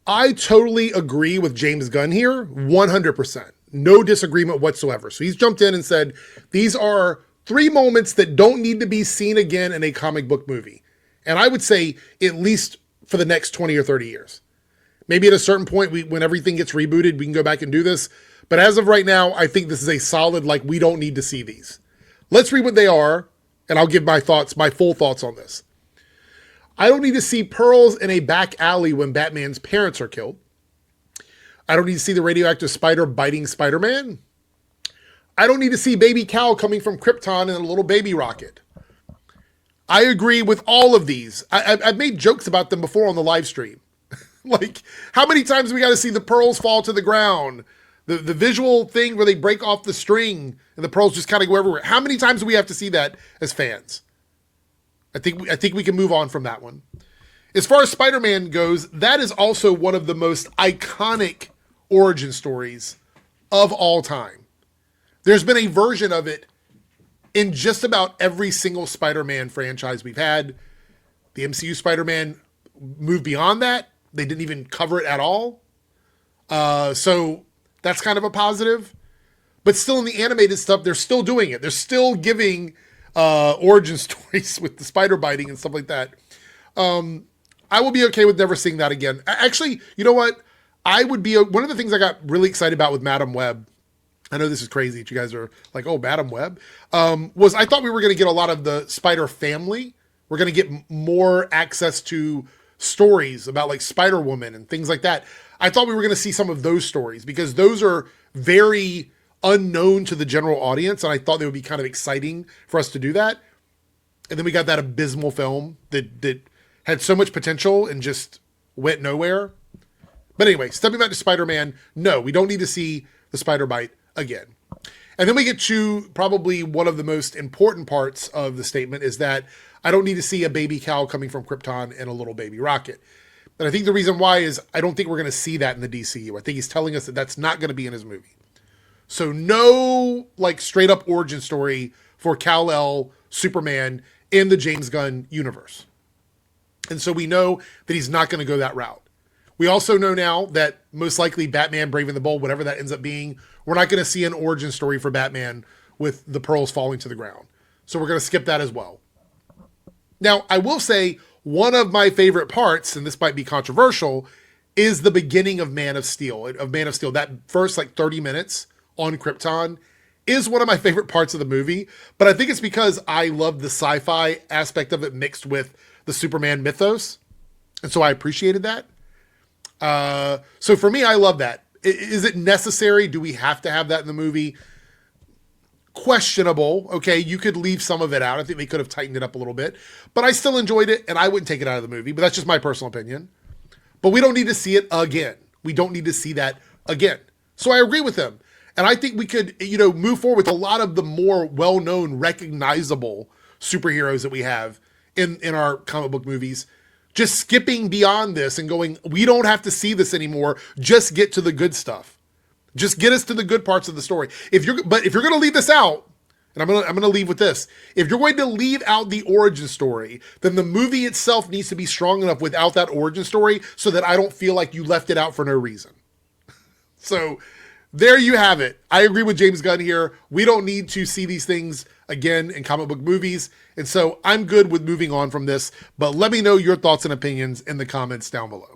I totally agree with James Gunn here, 100%. No disagreement whatsoever. So he's jumped in and said, these are 3 moments that don't need to be seen again in a comic book movie. And I would say at least for the next 20 or 30 years. Maybe at a certain point, when everything gets rebooted, we can go back and do this. But as of right now, I think this is a solid, like, we don't need to see these. Let's read what they are, and I'll give my thoughts, my full thoughts on this. I don't need to see pearls in a back alley when Batman's parents are killed. I don't need to see the radioactive spider biting Spider-Man. I don't need to see baby Cal coming from Krypton in a little baby rocket. I agree with all of these. I've made jokes about them before on the live stream. Like, how many times we got to see the pearls fall to the ground? The visual thing where they break off the string and the pearls just kind of go everywhere. How many times do we have to see that as fans? I think we can move on from that one. As far as Spider-Man goes, that is also one of the most iconic origin stories of all time. There's been a version of it in just about every single Spider-Man franchise we've had. The MCU Spider-Man moved beyond that. They didn't even cover it at all. So that's kind of a positive. But still in the animated stuff, they're still doing it. They're still giving origin stories with the spider biting and stuff like that. I will be okay with never seeing that again. Actually, you know what? I would be, one of the things I got really excited about with Madam Web, I know this is crazy that you guys are like, oh, Madam Web, was I thought we were going to get a lot of the Spider family. We're going to get more access to stories about like Spider-Woman and things like that. I thought we were going to see some of those stories because those are very unknown to the general audience. And I thought they would be kind of exciting for us to do that. And then we got that abysmal film that had so much potential and just went nowhere. But anyway, stepping back to Spider-Man, no, we don't need to see the spider bite again. And then we get to probably one of the most important parts of the statement is that I don't need to see a baby cow coming from Krypton in a little baby rocket. And I think the reason why is I don't think we're going to see that in the DCU. I think he's telling us that that's not going to be in his movie. So no like straight up origin story for Kal-El Superman in the James Gunn universe. And so we know that he's not going to go that route. We also know now that most likely Batman Braving the Bold, whatever that ends up being, we're not going to see an origin story for Batman with the pearls falling to the ground. So we're going to skip that as well. Now, I will say one of my favorite parts, and this might be controversial, is the beginning of Man of Steel. That first like 30 minutes on Krypton is one of my favorite parts of the movie. But I think it's because I love the sci-fi aspect of it mixed with the Superman mythos. And so I appreciated that. So for me, I love that. Is it necessary? Do we have to have that in the movie? Questionable. Okay, you could leave some of it out. I think they could have tightened it up a little bit, but I still enjoyed it and I wouldn't take it out of the movie, but that's just my personal opinion. But we don't need to see it again. We don't need to see that again. So I agree with him. And I think we could, move forward with a lot of the more well-known, recognizable superheroes that we have in our comic book movies. Just skipping beyond this and going, we don't have to see this anymore. Just get to the good stuff. Just get us to the good parts of the story. If you're going to leave this out, and I'm going to leave with this. If you're going to leave out the origin story, then the movie itself needs to be strong enough without that origin story so that I don't feel like you left it out for no reason. So there you have it. I agree with James Gunn here. We don't need to see these things again in comic book movies. And so I'm good with moving on from this, but let me know your thoughts and opinions in the comments down below.